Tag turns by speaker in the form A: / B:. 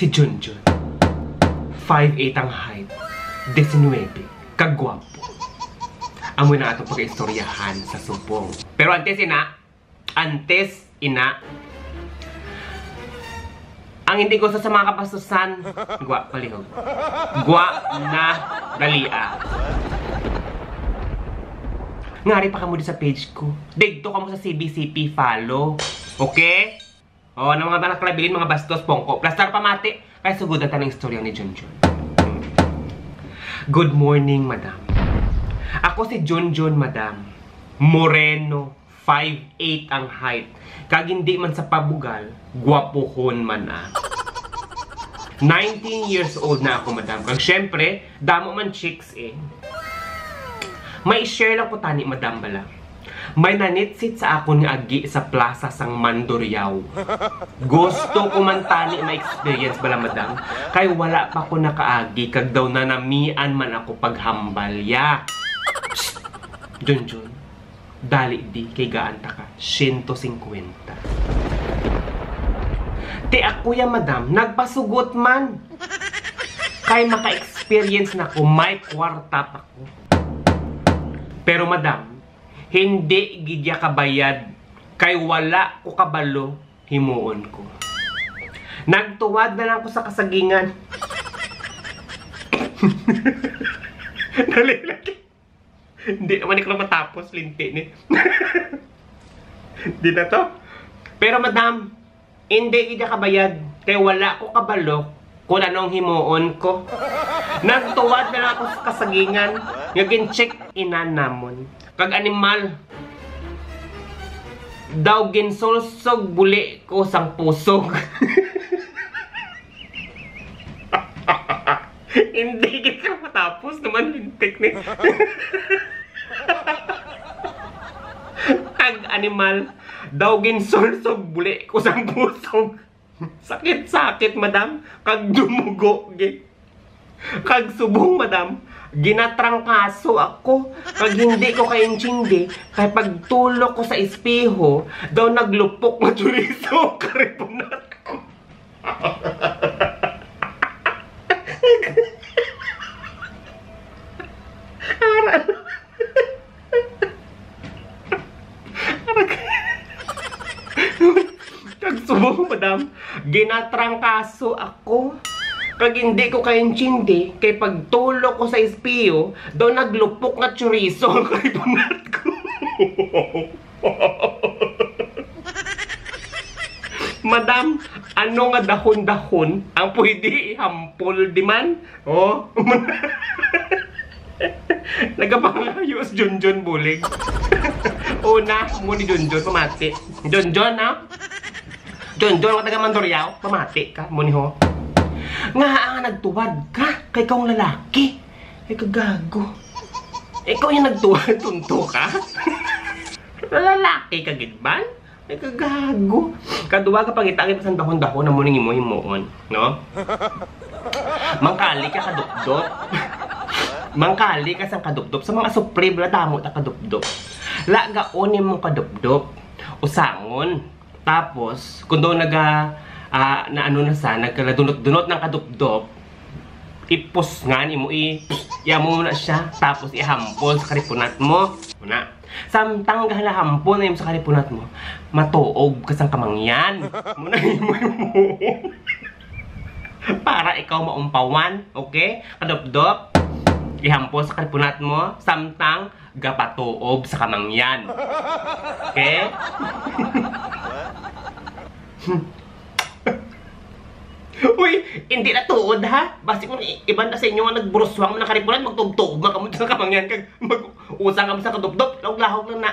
A: Si Junjun. 5'8 ang height. 19. Kagwapo. Amoy na atong pag-istoryahan sa subong. Pero antes ina, ang hindi ko sa mga kapastusan, gwa, palihog. Gwa na dalia. Ngari pa ka mo sa page ko. Digto ka mo sa CBCP follow. Okay? O, ng mga naklabilin, mga bastos, pongko. Plastar pamati. Kaya sugod ang tanong istorya ni Junjun. Good morning, madam. Ako si Junjun, madam. Moreno, 5'8 ang height. Kag hindi man sa pabugal, gwapohon man 19 years old na ako, madam. Kag syempre, damo man chicks eh. May share lang po tani, madam bala. May nanitsit sa akon nga agi sa plaza sang Mandurriao. Gusto ko man tani ma-experience bala, madam. Kay wala pa ko nakaagi, kag daw nanamian man ako paghambalya. Junjun, dali di kay gaanta ka 150. Ti ako ya, madam, nagpasugot man. Kay maka-experience na ko, may kwarta pa ko. Pero madam, hindi gidya kabayad. Kay wala ko kabalo, himuon ko. Nagtuwad na lang ko sa kasagingan. Nalilaki. Hindi naman ikaw matapos, linti ni. Hindi na to. Pero madam, hindi gidya kabayad. Kay wala ko kabalo kung anong himuon ko. Nagtuwad na lang ako sa kasagingan. Ngagin check ina namon. Kag animal. Daw ginsulsog buli ko sang pusog. Hindi kita matapos naman lintik ni. Kag animal. Daw ginsulsog buli ko sang pusog. Sakit-sakit, madam. Kag dumugo, kag subong, madam. Ginatrangkaso ako. Kag hindi ko kaintindi. Kay pagtulok ko sa espeho, daw naglupok na chorizo. Karipunat ko. Kagsubong, madam, ginatrangkaso ako. Kag hindi ko kaintindi, kay pagtulok ko sa espiyo, daw naglupok na chorizo ang karipunat ko. Madam, ano nga dahon-dahon ang pwede ihampol di man? Oh? Nagapangayos Junjun bulig. Una, muni Junjun, pamati. Junjun, ha? Junjun, taga Mandurriao, pamati ka, muni ho. Nga ang nagtuwad ka, kay kaong lalaki. Ay kagago. Ikaw yung nagtuwad, tunto ka? Lalaki ka, gidban? Ay kagago. Kaduwa ka pangitangin sa dahon-dahon na muning imo-himoon, no? Mangkali ka kadupdop. Mangkali ka sang kadupdop. Sa mga supre, wala damo ta kadupdop. Lagaonin mong kadupdop. Usangon. Tapos, kung doon na ano na sa, nagkaladunot-dunot ng kadupdop, ipos nga ni mo, i-yamo na siya, tapos ihampol sa karipunat mo. Una. Samtang galahampol na yung sa karipunat mo, matuog ka sang kamangyan. Muna mo. Para ikaw maumpawan, okay? Kadupdop, ihampol sa karipunat mo, samtang gapatuob sa kamangyan. Okay? Uy, hindi na tuod ha. Basi kung iban na sa inyo nga nagburuswang na karipunan, magtugtog makamot sa kamangyan kag mag-usang kami sa kadupdop, lahog-lahog lang na.